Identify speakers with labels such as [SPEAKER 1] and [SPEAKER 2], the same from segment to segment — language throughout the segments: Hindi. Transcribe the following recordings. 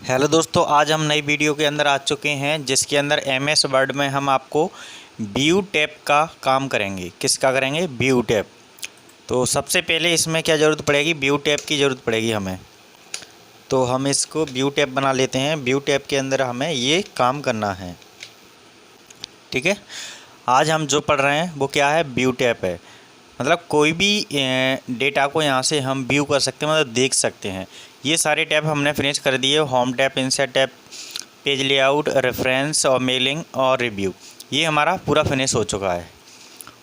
[SPEAKER 1] हेलो दोस्तों, आज हम नई वीडियो के अंदर आ चुके हैं जिसके अंदर एमएस वर्ड में हम आपको व्यू टैब का काम करेंगे। किसका करेंगे? View tab. तो सबसे पहले इसमें क्या ज़रूरत पड़ेगी? व्यू टैब की ज़रूरत पड़ेगी हमें। तो हम इसको व्यू टैब बना लेते हैं। व्यू टैब के अंदर हमें ये काम करना है, ठीक है। आज हम जो पढ़ रहे हैं वो क्या है? व्यू टैब है। मतलब कोई भी डेटा को यहाँ से हम व्यू कर सकते हैं, मतलब देख सकते हैं। ये सारे टैब हमने फिनिश कर दिए। Home tab, insert tab, page layout, reference और मेलिंग और रिव्यू, ये हमारा पूरा फिनिश हो चुका है।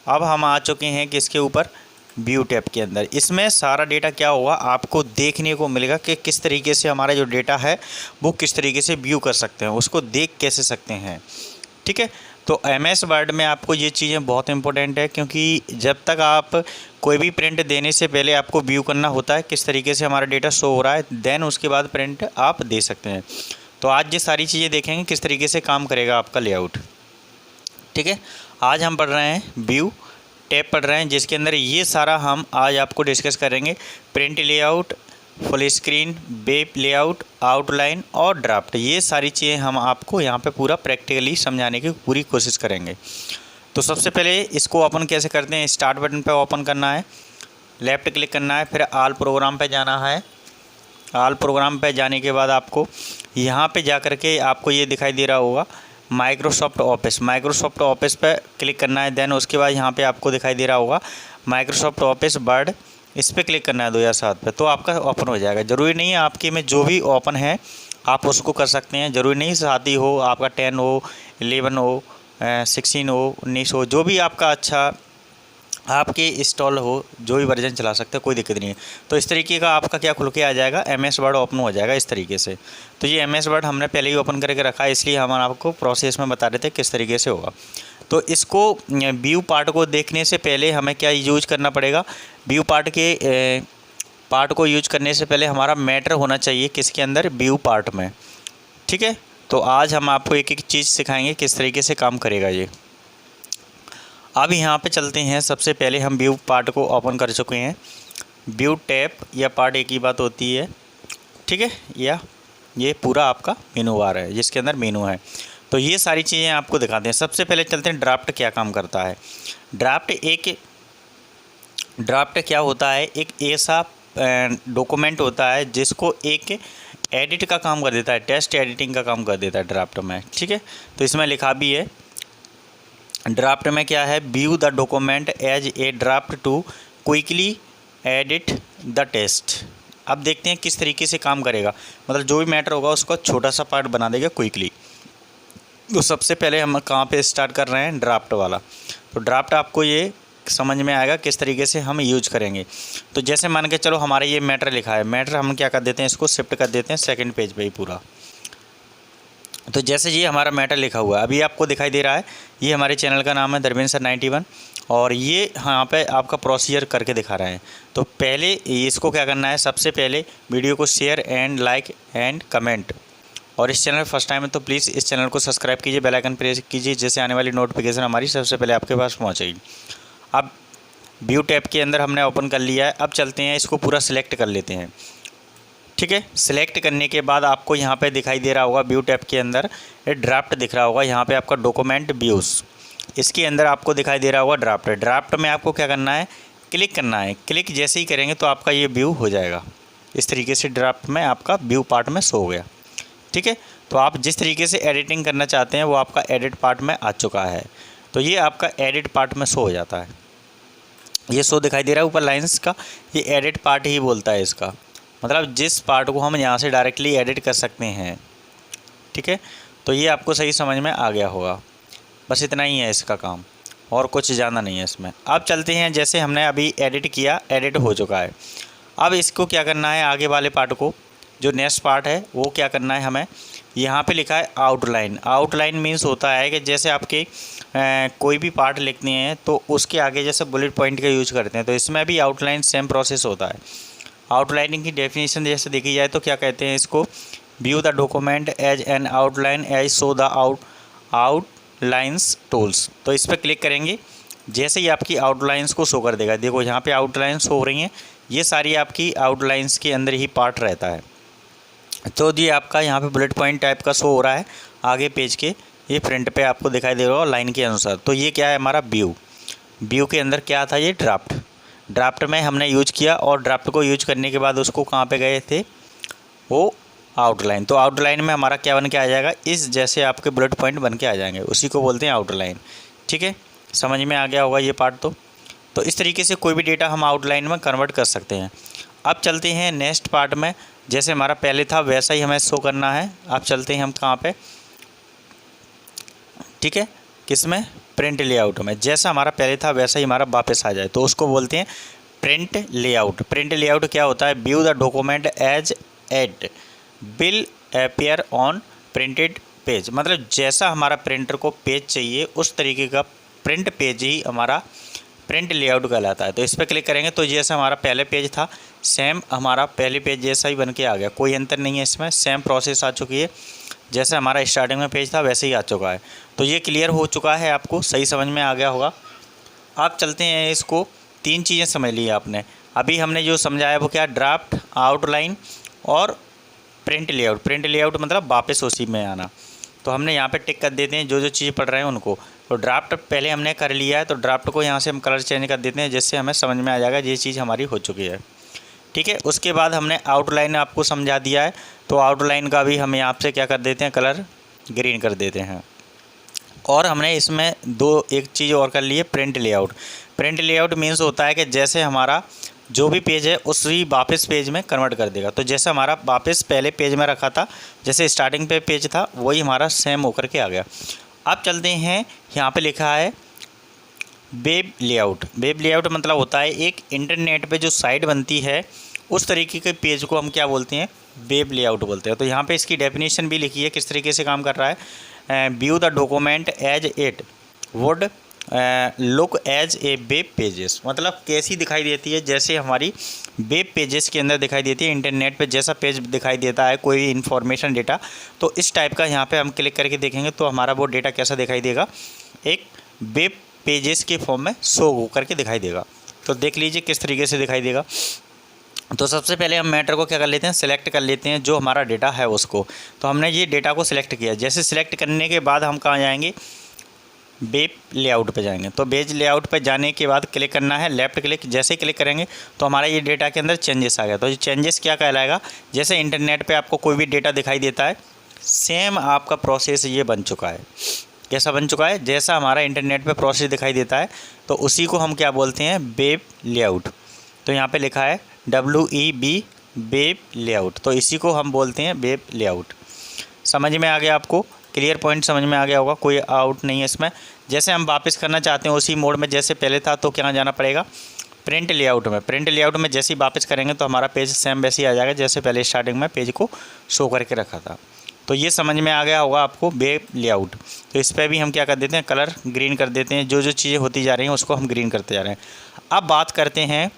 [SPEAKER 1] अब हम आ चुके हैं किसके ऊपर? व्यू टैब के अंदर। इसमें सारा डेटा क्या होगा, आपको देखने को मिलेगा कि किस तरीके से हमारा जो डेटा है वो किस तरीके से व्यू कर सकते हैं, उसको देख कैसे सकते हैं, ठीक है। तो एमएस वर्ड में आपको ये चीज़ें बहुत इंपॉर्टेंट है, क्योंकि जब तक आप कोई भी प्रिंट देने से पहले आपको व्यू करना होता है किस तरीके से हमारा डेटा शो हो रहा है, देन उसके बाद प्रिंट आप दे सकते हैं। तो आज ये सारी चीज़ें देखेंगे किस तरीके से काम करेगा आपका लेआउट, ठीक है। आज हम पढ़ रहे हैं व्यू टैब पढ़ रहे हैं, जिसके अंदर ये सारा हम आज आपको डिस्कस करेंगे। Print layout, full screen, web layout, outline और ड्राफ्ट, ये सारी चीज़ें हम आपको यहाँ पे पूरा प्रैक्टिकली समझाने की पूरी कोशिश करेंगे। तो सबसे पहले इसको ओपन कैसे करते हैं? स्टार्ट बटन पे ओपन करना है, लेफ़्ट क्लिक करना है, फिर आल प्रोग्राम पे जाना है। आल प्रोग्राम पे जाने के बाद आपको यहाँ पे जा कर के आपको ये दिखाई दे रहा होगा माइक्रोसॉफ्ट ऑफिस। माइक्रोसॉफ्ट ऑफिस पे क्लिक करना है। देन उसके बाद यहाँ पे आपको दिखाई दे रहा होगा माइक्रोसॉफ्ट ऑफिस वर्ड, इस पर क्लिक करना है 2007 पे, तो आपका ओपन हो जाएगा। ज़रूरी नहीं है आपके में जो भी ओपन है आप उसको कर सकते हैं। ज़रूरी नहीं शादी हो, आपका 10 हो, 11 हो, 16 हो, 19 हो, जो भी आपका अच्छा आपके इंस्टॉल हो, जो भी वर्जन चला सकते हैं, कोई दिक्कत नहीं है। तो इस तरीके का आपका क्या खुल के आ जाएगा, एमएस वर्ड ओपन हो जाएगा इस तरीके से। तो ये एमएस वर्ड हमने पहले ही ओपन करके रखा है, इसलिए हम आपको प्रोसेस में बता रहे थे किस तरीके से होगा। तो इसको व्यू पार्ट को देखने से पहले हमें क्या यूज करना पड़ेगा? व्यू पार्ट के पार्ट को यूज करने से पहले हमारा मैटर होना चाहिए किसके अंदर? व्यू पार्ट में, ठीक है। तो आज हम आपको एक एक चीज़ सिखाएंगे किस तरीके से काम करेगा ये। अब यहाँ पे चलते हैं। सबसे पहले हम व्यू पार्ट को ओपन कर चुके हैं। व्यू टैब या पार्ट एक ही बात होती है, ठीक है। या ये पूरा आपका मेनू बार है जिसके अंदर मेनू है। तो ये सारी चीज़ें आपको दिखाते हैं। सबसे पहले चलते हैं ड्राफ्ट क्या काम करता है। ड्राफ्ट क्या होता है? एक ऐसा डॉक्यूमेंट होता है जिसको एक एडिट का काम कर देता है, टेक्स्ट एडिटिंग का काम कर देता है ड्राफ्ट में, ठीक है। तो इसमें लिखा भी है ड्राफ्ट में क्या है, view the document as a draft to quickly edit the text. अब देखते हैं किस तरीके से काम करेगा। मतलब जो भी मैटर होगा उसको छोटा सा पार्ट बना देगा क्विकली। तो सबसे पहले हम कहाँ पे स्टार्ट कर रहे हैं? ड्राफ्ट वाला। तो ड्राफ्ट आपको ये समझ में आएगा किस तरीके से हम यूज करेंगे। तो जैसे मान के चलो हमारा ये मैटर लिखा है, मैटर हम क्या कर देते हैं, इसको शिफ्ट कर देते हैं सेकंड पेज पे ही पूरा। तो जैसे ये हमारा मैटर लिखा हुआ है, अभी आपको दिखाई दे रहा है, ये हमारे चैनल का नाम है धर्मेंद्र सर 91, और ये यहाँ पे आपका प्रोसीजर करके दिखा रहे हैं। तो पहले इसको क्या करना है, सबसे पहले वीडियो को share and like and comment, और इस चैनल फर्स्ट टाइम है तो प्लीज़ इस चैनल को सब्सक्राइब कीजिए, बेल आइकन प्रेस कीजिए, जिससे आने वाली नोटिफिकेशन हमारी सबसे पहले आपके पास पहुँचेगी। अब व्यू टैब के अंदर हमने ओपन कर लिया है। अब चलते हैं, इसको पूरा सिलेक्ट कर लेते हैं, ठीक है। सिलेक्ट करने के बाद आपको यहाँ पे दिखाई दे रहा होगा व्यू टैब के अंदर एक ड्राफ्ट दिख रहा होगा, यहाँ पे आपका डॉक्यूमेंट व्यूज़, इसके अंदर आपको दिखाई दे रहा होगा ड्राफ्ट। ड्राफ्ट में आपको क्या करना है? क्लिक करना है। क्लिक जैसे ही करेंगे तो आपका ये व्यू हो जाएगा इस तरीके से। ड्राफ्ट में आपका व्यू पार्ट में शो हो गया, ठीक है। तो आप जिस तरीके से एडिटिंग करना चाहते हैं वो आपका एडिट पार्ट में आ चुका है। तो ये आपका एडिट पार्ट में शो हो जाता है। ये शो दिखाई दे रहा है ऊपर लाइन्स का, ये एडिट पार्ट ही बोलता है इसका। मतलब जिस पार्ट को हम यहाँ से डायरेक्टली एडिट कर सकते हैं, ठीक है। तो ये आपको सही समझ में आ गया होगा। बस इतना ही है इसका काम, और कुछ ज़्यादा नहीं है इसमें। अब चलते हैं, जैसे हमने अभी एडिट किया, एडिट हो चुका है। अब इसको क्या करना है, आगे वाले पार्ट को, जो नेक्स्ट पार्ट है वो क्या करना है हमें? यहाँ पे लिखा है आउटलाइन। आउटलाइन मीन्स होता है कि जैसे आपके कोई भी पार्ट लिखते हैं तो उसके आगे जैसे बुलेट पॉइंट का यूज करते हैं, तो इसमें भी आउटलाइन सेम प्रोसेस होता है। आउटलाइनिंग की डेफिनेशन जैसे देखी जाए तो क्या कहते हैं इसको? View the document as an outline as show the outlines tools. तो इस पर क्लिक करेंगे, जैसे ही आपकी आउटलाइंस को शो कर देगा। देखो यहाँ पे आउटलाइंस हो रही हैं, ये सारी आपकी आउटलाइंस के अंदर ही पार्ट रहता है। तो ये आपका यहाँ पे बुलेट पॉइंट टाइप का शो हो रहा है आगे पेज के, ये फ्रंट पे आपको दिखाई दे रहा होगा लाइन के अनुसार। तो ये क्या है हमारा व्यू। व्यू के अंदर क्या था, ये ड्राफ्ट। ड्राफ्ट में हमने यूज किया और ड्राफ्ट को यूज करने के बाद उसको कहाँ पे गए थे, वो आउटलाइन। तो आउटलाइन में हमारा क्या बन के आ जाएगा, इस जैसे आपके बुलेट पॉइंट बन के आ जाएंगे, उसी को बोलते हैं आउटलाइन। ठीक है, समझ में आ गया होगा ये पार्ट। तो इस तरीके से कोई भी डेटा हम आउटलाइन में कन्वर्ट कर सकते हैं। अब चलते हैं नेक्स्ट पार्ट में। जैसे हमारा पहले था वैसा ही हमें शो करना है। अब चलते हैं हम कहाँ पे, ठीक है, किस में, प्रिंट लेआउट में। जैसा हमारा पहले था वैसा ही हमारा वापस आ जाए तो उसको बोलते हैं प्रिंट लेआउट। प्रिंट लेआउट क्या होता है, view the document as it will appear on printed page. मतलब जैसा हमारा प्रिंटर को पेज चाहिए उस तरीके का प्रिंट पेज ही हमारा प्रिंट लेआउट कहलाता है। तो इस पर क्लिक करेंगे तो जैसा हमारा पहले पेज था सेम हमारा पहले पेज जैसा ही बन के आ गया, कोई अंतर नहीं है इसमें, सेम प्रोसेस आ चुकी है। जैसा हमारा स्टार्टिंग में पेज था वैसे ही आ चुका है। तो ये क्लियर हो चुका है, आपको सही समझ में आ गया होगा। आप चलते हैं, इसको 3 चीज़ें समझ ली आपने। अभी हमने जो समझाया वो क्या, ड्राफ्ट, आउटलाइन और प्रिंट लेआउट। प्रिंट लेआउट मतलब वापस उसी में आना। तो हमने यहाँ पे टिक कर देते हैं जो जो चीज़ पढ़ रहे हैं उनको। तो ड्राफ्ट पहले हमने कर लिया है तो ड्राफ्ट को यहाँ से हम कलर चेंज कर देते हैं जिससे हमें समझ में आ जाएगा ये चीज़ हमारी हो चुकी है। ठीक है, उसके बाद हमने आउटलाइन आपको समझा दिया है तो आउटलाइन का भी हम यहाँ से क्या कर देते हैं, कलर ग्रीन कर देते हैं। और हमने इसमें एक चीज़ और कर ली है, print layout. Print layout means होता है कि जैसे हमारा जो भी पेज है उसी वापस पेज में कन्वर्ट कर देगा। तो जैसे हमारा वापस पहले पेज में रखा था, जैसे स्टार्टिंग पे पेज था वही हमारा सेम होकर के आ गया। अब चलते हैं, यहाँ पे लिखा है वेब लेआउट। वेब लेआउट मतलब होता है एक इंटरनेट पे जो साइट बनती है उस तरीके के पेज को हम क्या बोलते हैं, वेब लेआउट बोलते हैं। तो यहाँ पे इसकी डेफिनेशन भी लिखी है किस तरीके से काम कर रहा है। View the document as it would look as a web pages. मतलब कैसी दिखाई देती है, जैसे हमारी वेब पेजेस के अंदर दिखाई देती है, इंटरनेट पे जैसा पेज दिखाई देता है कोई भी इंफॉर्मेशन डेटा, तो इस टाइप का यहाँ पे हम क्लिक करके देखेंगे तो हमारा वो डेटा कैसा दिखाई देगा, एक वेब पेजेस के फॉर्म में शो होकर के दिखाई देगा। तो देख लीजिए किस तरीके से दिखाई देगा। तो सबसे पहले हम मैटर को क्या कर लेते हैं, सिलेक्ट कर लेते हैं जो हमारा डेटा है उसको। तो हमने ये डेटा को सिलेक्ट किया। जैसे सिलेक्ट करने के बाद हम कहाँ जाएंगे, वेब लेआउट पे जाएंगे। तो वेब लेआउट पे जाने के बाद क्लिक करना है, लेफ़्ट क्लिक। जैसे ही क्लिक करेंगे तो हमारा ये डेटा के अंदर चेंजेस आ गया। तो ये चेंजेस क्या कहलाएगा, जैसे इंटरनेट पे आपको कोई भी डेटा दिखाई देता है सेम आपका प्रोसेस ये बन चुका है। कैसा बन चुका है, जैसा हमारा इंटरनेट पे प्रोसेस दिखाई देता है तो उसी को हम क्या बोलते हैं, वेब लेआउट। तो यहाँ पे लिखा है WEB वेब लेआउट, तो इसी को हम बोलते हैं वेब लेआउट। समझ में आ गया आपको, क्लियर पॉइंट समझ में आ गया होगा, कोई आउट नहीं है इसमें। जैसे हम वापस करना चाहते हैं उसी मोड में जैसे पहले था तो क्या जाना पड़ेगा, प्रिंट लेआउट में। प्रिंट लेआउट में जैसे ही वापस करेंगे तो हमारा पेज सेम वैसे ही आ जाएगा जैसे पहले स्टार्टिंग में पेज को शो करके रखा था। तो ये समझ में आ गया होगा आपको वेब लेआउट। तो इस पर भी हम क्या कर देते हैं, कलर ग्रीन कर देते हैं। जो जो चीज़ें होती जा रही हैं उसको हम ग्रीन करते जा रहे हैं। अब बात करते हैं,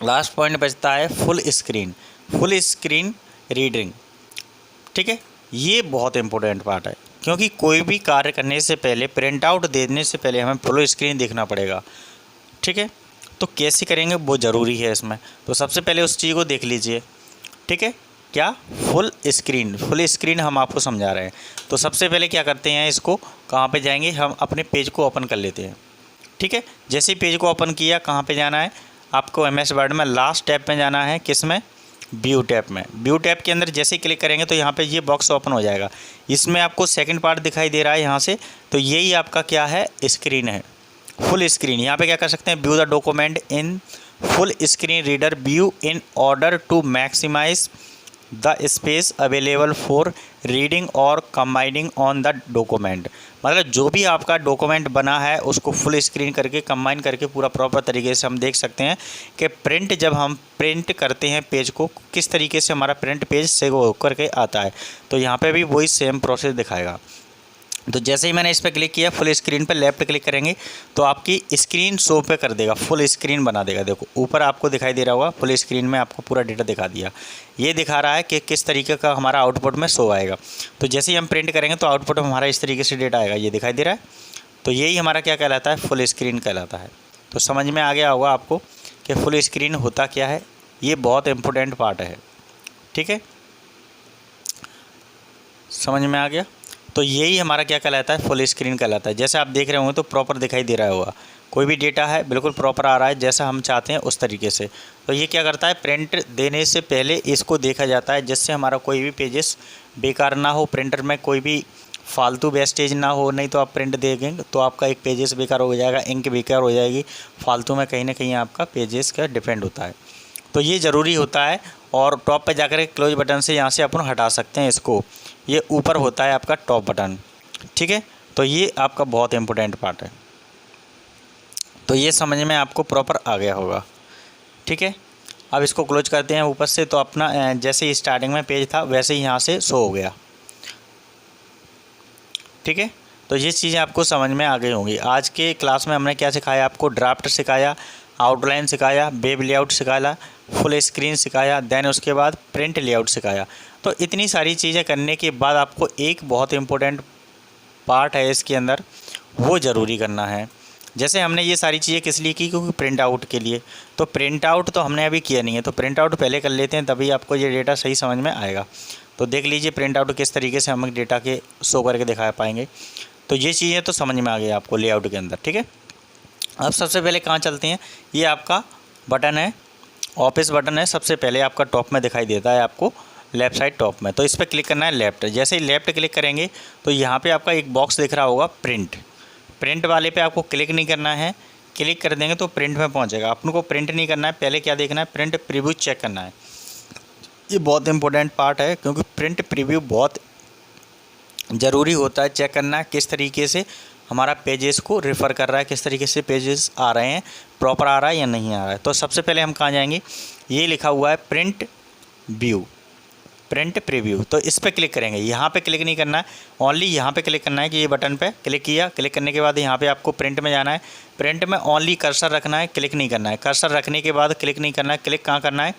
[SPEAKER 1] लास्ट पॉइंट बचता है full screen. Full screen reading, ठीक है, ये बहुत इंपॉर्टेंट पार्ट है क्योंकि कोई भी कार्य करने से पहले, प्रिंट आउट देने से पहले हमें फुल स्क्रीन देखना पड़ेगा। ठीक है, तो कैसे करेंगे वो ज़रूरी है इसमें। तो सबसे पहले उस चीज़ को देख लीजिए। ठीक है, क्या, फुल स्क्रीन। फुल स्क्रीन हम आपको समझा रहे हैं। तो सबसे पहले क्या करते हैं, इसको कहाँ पे जाएंगे, हम अपने पेज को ओपन कर लेते हैं। ठीक है, जैसे ही पेज को ओपन किया कहाँ पे जाना है आपको, MS वर्ड में लास्ट टैब में जाना है, किस में, व्यू टैब में। व्यू टैब के अंदर जैसे ही क्लिक करेंगे तो यहाँ पे ये बॉक्स ओपन हो जाएगा। इसमें आपको सेकंड पार्ट दिखाई दे रहा है यहाँ से, तो यही आपका क्या है, स्क्रीन है, फुल स्क्रीन। यहाँ पे क्या कर सकते हैं, view the document in full screen reader view in order to maximize the space available for reading और कंबाइनिंग ऑन द डॉक्यूमेंट। मतलब जो भी आपका डॉक्यूमेंट बना है उसको फुल स्क्रीन करके कंबाइन करके पूरा प्रॉपर तरीके से हम देख सकते हैं कि प्रिंट, जब हम प्रिंट करते हैं पेज को, किस तरीके से हमारा प्रिंट पेज से होकर के आता है। तो यहाँ पे भी वही सेम प्रोसेस दिखाएगा। तो जैसे ही मैंने इस पर क्लिक किया, फुल स्क्रीन पर लेफ्ट क्लिक करेंगे तो आपकी स्क्रीन शो पे कर देगा, फुल स्क्रीन बना देगा। देखो ऊपर आपको दिखाई दे रहा होगा, फुल स्क्रीन में आपको पूरा डेटा दिखा दिया। ये दिखा रहा है कि किस तरीके का हमारा आउटपुट में शो आएगा। तो जैसे ही हम प्रिंट करेंगे तो आउटपुट में हमारा इस तरीके से डेटा आएगा, ये दिखाई दे रहा है। तो यही हमारा क्या कहलाता है, फुल स्क्रीन कहलाता है। तो समझ में आ गया होगा आपको कि फुल स्क्रीन होता क्या है। ये बहुत इंपॉर्टेंट पार्ट है। ठीक है, समझ में आ गया। तो यही हमारा क्या कहलाता है, फुल स्क्रीन कहलाता है। जैसे आप देख रहे होंगे तो प्रॉपर दिखाई दे रहा होगा, कोई भी डेटा है बिल्कुल प्रॉपर आ रहा है जैसा हम चाहते हैं उस तरीके से। तो ये क्या करता है, प्रिंट देने से पहले इसको देखा जाता है जिससे हमारा कोई भी पेजेस बेकार ना हो, प्रिंटर में कोई भी फालतू वेस्टेज ना हो। नहीं तो आप प्रिंट देंगे तो आपका एक पेजेस बेकार हो जाएगा, इंक बेकार हो जाएगी, फालतू में कहीं ना कहीं आपका पेजेस का डिपेंड होता है। तो ये ज़रूरी होता है। और टॉप पे जाकर क्लोज बटन से यहाँ से अपन हटा सकते हैं इसको, ये ऊपर होता है आपका टॉप बटन, ठीक है। तो ये आपका बहुत इंपॉर्टेंट पार्ट है। तो ये समझ में आपको प्रॉपर आ गया होगा, ठीक है। अब इसको क्लोज करते हैं ऊपर से। तो अपना जैसे ही स्टार्टिंग में पेज था वैसे ही यहाँ से शो हो गया, ठीक है। तो ये चीज़ें आपको समझ में आ गई होंगी। आज के क्लास में हमने क्या सिखाया आपको, ड्राफ्ट सिखाया, आउटलाइन सिखाया, वेब लेआउट सिखाया, फुल स्क्रीन सिखाया, देन उसके बाद प्रिंट लेआउट सिखाया। तो इतनी सारी चीज़ें करने के बाद आपको एक बहुत इंपॉर्टेंट पार्ट है इसके अंदर, वो ज़रूरी करना है। जैसे हमने ये सारी चीज़ें किस लिए की, क्योंकि प्रिंट आउट के लिए। तो प्रिंट आउट तो हमने अभी किया नहीं है, तो प्रिंट आउट पहले कर लेते हैं, तभी आपको ये डेटा सही समझ में आएगा। तो देख लीजिए प्रिंट आउट किस तरीके से हम डेटा के शो करके दिखा पाएंगे। तो ये चीज़ें तो समझ में आ गई आपको लेआउट के अंदर, ठीक है। अब सबसे पहले कहाँ चलते हैं, ये आपका बटन है, ऑफिस बटन है, सबसे पहले आपका टॉप में दिखाई देता है आपको, लेफ़्ट साइड टॉप में। तो इस पर क्लिक करना है लेफ़्ट। जैसे ही लेफ़्ट क्लिक करेंगे तो यहाँ पे आपका एक बॉक्स दिख रहा होगा प्रिंट। प्रिंट वाले पे आपको क्लिक नहीं करना है, क्लिक कर देंगे तो प्रिंट में पहुँचेगा। अपन को प्रिंट नहीं करना है, पहले क्या देखना है, प्रिंट प्रीव्यू चेक करना है। ये बहुत इंपॉर्टेंट पार्ट है, क्योंकि प्रिंट प्रीव्यू बहुत ज़रूरी होता है चेक करना किस तरीके से हमारा पेजेस को रेफ़र कर रहा है, किस तरीके से पेजेस आ रहे हैं, प्रॉपर आ रहा है या नहीं आ रहा है। तो सबसे पहले हम कहाँ जाएंगे, ये लिखा हुआ है प्रिंट व्यू, प्रिंट प्रीव्यू। तो इस पर क्लिक करेंगे, यहाँ पे क्लिक नहीं करना है, ओनली यहाँ पे क्लिक करना है कि ये बटन पे क्लिक किया। क्लिक करने के बाद यहाँ पे आपको प्रिंट में जाना है, प्रिंट में ओनली कर्सर रखना है, क्लिक नहीं करना है। कर्सर रखने के बाद क्लिक नहीं करना है, क्लिक कहाँ करना है,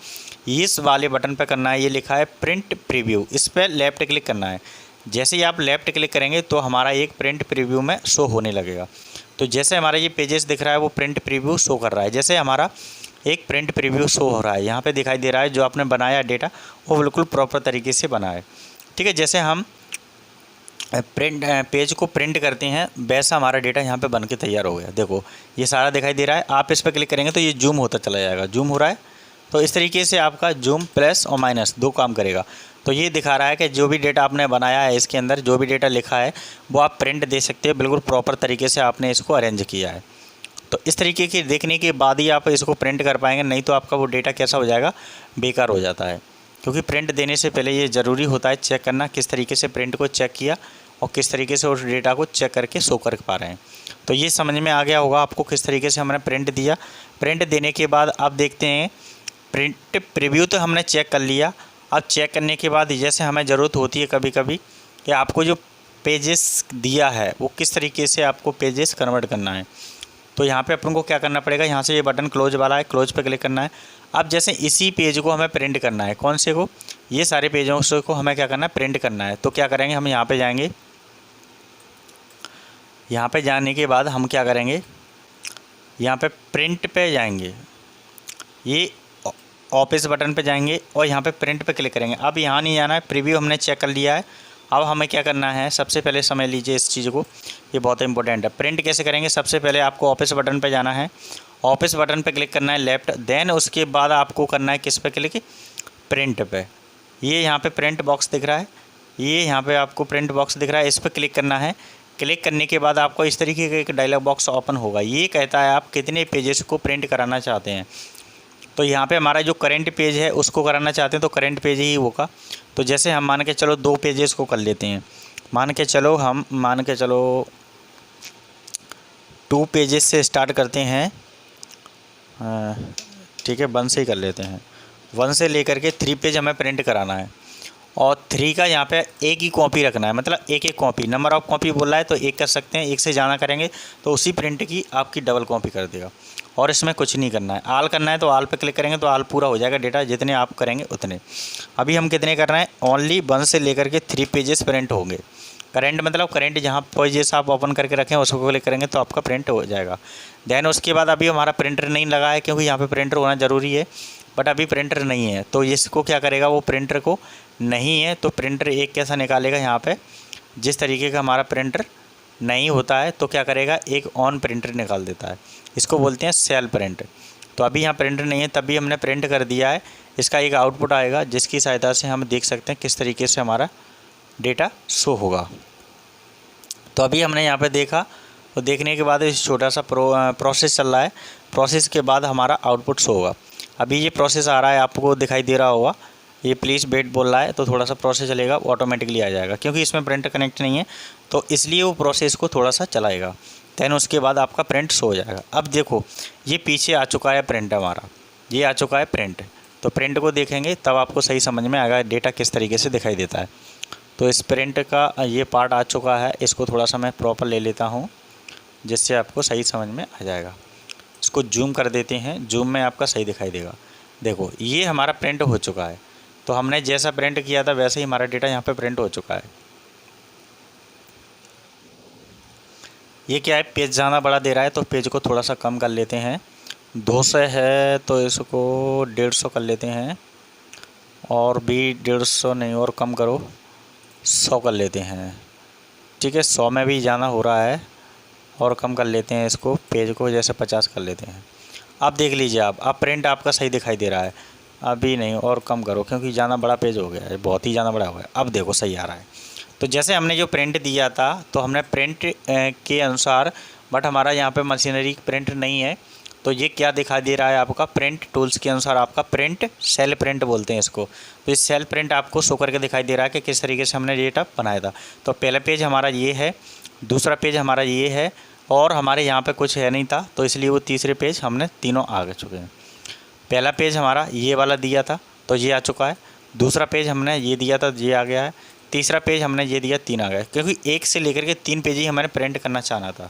[SPEAKER 1] इस वाले बटन पे करना है, ये लिखा है प्रिंट प्रीव्यू, इस पर लेफ़्ट क्लिक करना है। जैसे ही आप लेफ़्ट क्लिक करेंगे तो हमारा एक प्रिंट प्रीव्यू में शो होने लगेगा। तो जैसे हमारा ये पेजेस दिख रहा है वो प्रिंट प्रीव्यू शो कर रहा है। जैसे हमारा एक प्रिंट प्रीव्यू शो हो रहा है, यहाँ पे दिखाई दे रहा है जो आपने बनाया डेटा वो बिल्कुल प्रॉपर तरीके से बना है, ठीक है। जैसे हम प्रिंट पेज को प्रिंट करते हैं वैसा हमारा डेटा यहाँ पे बन के तैयार हो गया। देखो ये सारा दिखाई दे रहा है, आप इस पर क्लिक करेंगे तो ये जूम होता चला जाएगा, जूम हो रहा है। तो इस तरीके से आपका जूम प्लस और माइनस दो काम करेगा। तो ये दिखा रहा है कि जो भी डेटा आपने बनाया है इसके अंदर जो भी डेटा लिखा है वो आप प्रिंट दे सकते हैं, बिल्कुल प्रॉपर तरीके से आपने इसको अरेंज किया है। तो इस तरीके के देखने के बाद ही आप इसको प्रिंट कर पाएंगे, नहीं तो आपका वो डेटा कैसा हो जाएगा, बेकार हो जाता है। क्योंकि प्रिंट देने से पहले ये ज़रूरी होता है चेक करना किस तरीके से प्रिंट को चेक किया और किस तरीके से उस डेटा को चेक करके शो कर पा रहे हैं। तो ये समझ में आ गया होगा आपको किस तरीके से हमने प्रिंट दिया। प्रिंट देने के बाद आप देखते हैं प्रिंट प्रीव्यू तो हमने चेक कर लिया। अब चेक करने के बाद जैसे हमें ज़रूरत होती है कभी कभी कि आपको जो पेजेस दिया है वो किस तरीके से आपको पेजेस कन्वर्ट करना है। तो यहाँ पे अपन को क्या करना पड़ेगा, यहाँ से ये बटन क्लोज वाला है, क्लोज पे क्लिक करना है। अब जैसे इसी पेज को हमें प्रिंट करना है, कौन से को, ये सारे पेजों से को हमें क्या करना है, प्रिंट करना है। तो क्या करेंगे, हम यहाँ पे जाएंगे, यहाँ पे जाने के बाद हम क्या करेंगे, यहाँ पे प्रिंट पे जाएंगे, ये ऑफिस बटन पे जाएंगे और यहाँ पे प्रिंट पे क्लिक करेंगे। अब यहाँ नहीं जाना है, प्रीव्यू हमने चेक कर लिया है। अब हमें क्या करना है, सबसे पहले समझ लीजिए इस चीज़ को, ये बहुत इंपॉर्टेंट है। प्रिंट कैसे करेंगे, सबसे पहले आपको ऑफिस बटन पे जाना है, ऑफिस बटन पे क्लिक करना है लेफ़्ट, देन उसके बाद आपको करना है किस पे क्लिक, प्रिंट पे। ये यहाँ पे प्रिंट बॉक्स दिख रहा है, ये यहाँ पे आपको प्रिंट बॉक्स दिख रहा है, इस पर क्लिक करना है। क्लिक करने के बाद आपको इस तरीके का एक डायलॉग बॉक्स ओपन होगा, ये कहता है आप कितने पेजेस को प्रिंट कराना चाहते हैं। तो यहाँ पे हमारा जो करंट पेज है उसको कराना चाहते हैं तो करंट पेज ही होगा। तो जैसे हम मान के चलो 2 पेजेस को कर लेते हैं, मान के चलो 2 पेजेस से स्टार्ट करते हैं, ठीक है 1 से ही कर लेते हैं। 1 से लेकर के 3 पेज हमें प्रिंट कराना है और 3 का यहाँ पे एक ही कॉपी रखना है, मतलब एक कॉपी, नंबर ऑफ़ कॉपी बोल रहा है तो 1 कर सकते हैं, 1 से ज़्यादा करेंगे तो उसी प्रिंट की आपकी डबल कॉपी कर देगा। और इसमें कुछ नहीं करना है, आल करना है तो आल पे क्लिक करेंगे तो आल पूरा हो जाएगा डेटा, जितने आप करेंगे उतने। अभी हम कितने कर रहे हैं, ओनली 1 से लेकर के 3 पेजेस प्रिंट होंगे। करंट मतलब करंट जहाँ पेजेस आप ओपन करके रखें उसको क्लिक करेंगे तो आपका प्रिंट हो जाएगा। देन उसके बाद अभी हमारा प्रिंटर नहीं लगा है क्योंकि यहाँ पे प्रिंटर होना ज़रूरी है। बट अभी प्रिंटर नहीं है, तो इसको क्या करेगा, वो प्रिंटर को नहीं है तो प्रिंटर एक कैसा निकालेगा यहाँ पे, जिस तरीके का हमारा प्रिंटर नहीं होता है तो क्या करेगा, एक ऑन प्रिंटर निकाल देता है, इसको बोलते हैं सेल प्रिंट। तो अभी यहाँ प्रिंटर नहीं है, तभी हमने प्रिंट कर दिया है। इसका एक आउटपुट आएगा जिसकी सहायता से हम देख सकते हैं किस तरीके से हमारा डेटा शो होगा। तो अभी हमने यहाँ पे देखा, तो देखने के बाद इस छोटा सा प्रोसेस चल रहा है, प्रोसेस के बाद हमारा आउटपुट शो होगा। अभी ये प्रोसेस आ रहा है, आपको दिखाई दे रहा होगा, ये प्लीज़ वेट बोल रहा है, तो थोड़ा सा प्रोसेस चलेगा, ऑटोमेटिकली आ जाएगा, क्योंकि इसमें प्रिंटर कनेक्ट नहीं है तो इसलिए वो प्रोसेस को थोड़ा सा चलाएगा। दैन उसके बाद आपका प्रिंट शो हो जाएगा। अब देखो ये पीछे आ चुका है प्रिंट हमारा, ये आ चुका है प्रिंट। तो प्रिंट को देखेंगे तब आपको सही समझ में आएगा डेटा किस तरीके से दिखाई देता है। तो इस प्रिंट का ये पार्ट आ चुका है, इसको थोड़ा सा मैं प्रॉपर ले लेता हूँ जिससे आपको सही समझ में आ जाएगा। इसको जूम कर देते हैं, जूम में आपका सही दिखाई देगा। देखो ये हमारा प्रिंट हो चुका है, तो हमने जैसा प्रिंट किया था वैसे ही हमारा डेटा यहाँ पे प्रिंट हो चुका है। ये क्या है, पेज ज़्यादा बड़ा दे रहा है तो पेज को थोड़ा सा कम कर लेते हैं। 200 है तो इसको 150 कर लेते हैं, और भी 150 नहीं और कम करो, 100 कर लेते हैं। ठीक है, 100 में भी ज़्यादा हो रहा है, और कम कर लेते हैं इसको, पेज को जैसे 50 कर लेते हैं। अब देख लीजिए आप, अब प्रिंट आपका सही दिखाई दे रहा है। अभी नहीं, और कम करो क्योंकि ज़्यादा बड़ा पेज हो गया है, बहुत ही ज़्यादा बड़ा हो गया। अब देखो सही आ रहा है। तो जैसे हमने जो प्रिंट दिया था तो हमने प्रिंट के अनुसार, बट हमारा यहाँ पे मशीनरी प्रिंट नहीं है, तो ये क्या दिखा दे रहा है आपका, प्रिंट टूल्स के अनुसार आपका प्रिंट, सेल प्रिंट बोलते हैं इसको। तो इस सेल प्रिंट आपको शो करके दिखाई दे रहा है कि किस तरीके से हमने डेटा बनाया था। तो पहला पेज हमारा ये है, दूसरा पेज हमारा ये है, और हमारे यहाँ पे कुछ है नहीं था तो इसलिए वो तीसरे पेज हमने तीनों आ चुके हैं। पहला पेज हमारा ये वाला दिया था तो ये आ चुका है, दूसरा पेज हमने ये दिया था ये आ गया है, तीसरा पेज हमने ये दिया 3 आ गया, क्योंकि 1 से लेकर के 3 पेज ही हमें प्रिंट करना चाहना था।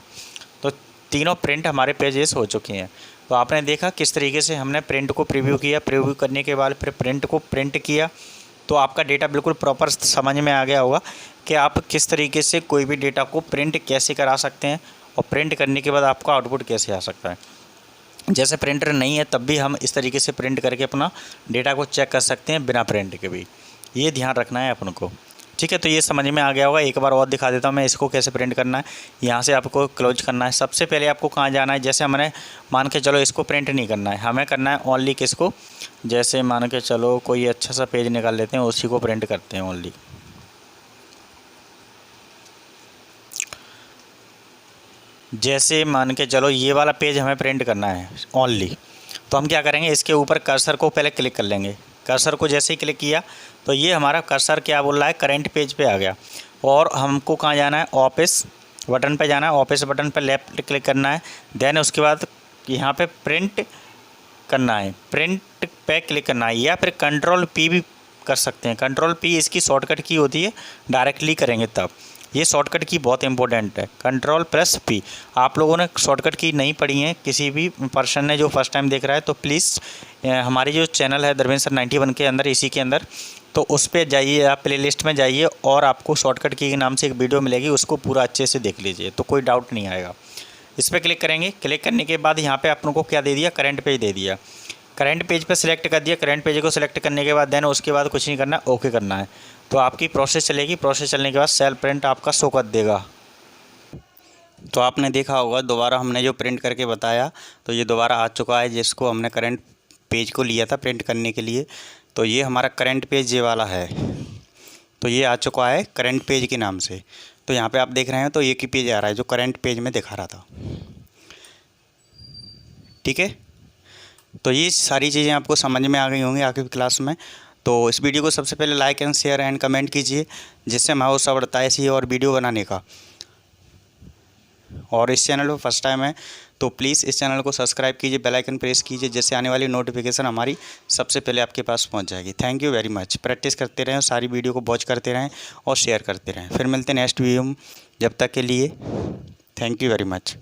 [SPEAKER 1] तो तीनों प्रिंट हमारे पेजेस हो चुके हैं। तो आपने देखा किस तरीके से हमने प्रिंट को प्रीव्यू किया, प्रीव्यू करने के बाद फिर प्रिंट को प्रिंट किया, तो आपका डेटा बिल्कुल प्रॉपर समझ में आ गया होगा कि आप किस तरीके से कोई भी डेटा को प्रिंट कैसे करा सकते हैं, और प्रिंट करने के बाद आपका आउटपुट कैसे आ सकता है। जैसे प्रिंटर नहीं है तब भी हम इस तरीके से प्रिंट करके अपना डेटा को चेक कर सकते हैं बिना प्रिंट के भी, ये ध्यान रखना है अपन को। ठीक है, तो ये समझ में आ गया होगा। एक बार और दिखा देता हूँ मैं इसको कैसे प्रिंट करना है। यहाँ से आपको क्लोज करना है। सबसे पहले आपको कहाँ जाना है, जैसे हमने मान के चलो इसको प्रिंट नहीं करना है, हमें करना है ओनली किसको, जैसे मान के चलो कोई अच्छा सा पेज निकाल लेते हैं, उसी को प्रिंट करते हैं ओनली। जैसे मान के चलो ये वाला पेज हमें प्रिंट करना है ओनली, तो हम क्या करेंगे, इसके ऊपर कर्सर को पहले क्लिक कर लेंगे। कर्सर को जैसे ही क्लिक किया तो ये हमारा कर्सर क्या बोल रहा है, करंट पेज पे आ गया। और हमको कहाँ जाना है, ऑफिस बटन पे जाना है, ऑफिस बटन पे लेफ्ट क्लिक करना है। देन उसके बाद यहाँ पे प्रिंट करना है, प्रिंट पे क्लिक करना है, या फिर कंट्रोल पी भी कर सकते हैं। कंट्रोल पी इसकी शॉर्टकट की होती है, डायरेक्टली करेंगे तब। ये शॉर्टकट की बहुत इंपॉर्टेंट है, कंट्रोल प्लस पी। आप लोगों ने शॉर्टकट की नहीं पढ़ी है, किसी भी पर्सन ने जो फर्स्ट टाइम देख रहा है तो प्लीज़ हमारी जो चैनल है धर्मेंद्र सर 91 के अंदर, इसी के अंदर, तो उस पर जाइए, आप प्लेलिस्ट में जाइए और आपको शॉर्टकट की के नाम से एक वीडियो मिलेगी, उसको पूरा अच्छे से देख लीजिए तो कोई डाउट नहीं आएगा। इस पर क्लिक करेंगे, क्लिक करने के बाद यहाँ पे आपको क्या दे दिया, करंट पेज दे दिया। करंट पेज पे सिलेक्ट कर दिया। करंट पेज को सिलेक्ट करने के बाद देन उसके बाद कुछ नहीं करना, ओके करना है, तो आपकी प्रोसेस चलेगी। प्रोसेस चलने के बाद सेल प्रिंट आपका शो कर देगा। तो आपने देखा होगा दोबारा हमने जो प्रिंट करके बताया तो ये दोबारा आ चुका है, जिसको हमने करंट पेज को लिया था प्रिंट करने के लिए। तो ये हमारा करंट पेज ये वाला है, तो ये आ चुका है करंट पेज के नाम से। तो यहाँ पे आप देख रहे हैं तो ये की पेज आ रहा है जो करंट पेज में दिखा रहा था। ठीक है, तो ये सारी चीज़ें आपको समझ में आ गई होंगी आपकी क्लास में। तो इस वीडियो को सबसे पहले like and share and comment कीजिए, जिससे हमारा उत्साह बढ़ता है ऐसी और वीडियो बनाने का। और इस चैनल पर फर्स्ट टाइम है तो प्लीज़ इस चैनल को सब्सक्राइब कीजिए, बेल आइकन प्रेस कीजिए, जिससे आने वाली नोटिफिकेशन हमारी सबसे पहले आपके पास पहुंच जाएगी। Thank you very much. Practice करते रहें, सारी वीडियो को वॉच करते रहें और शेयर करते रहें। फिर मिलते हैं नेक्स्ट वीडियो में, जब तक के लिए थैंक यू वेरी मच।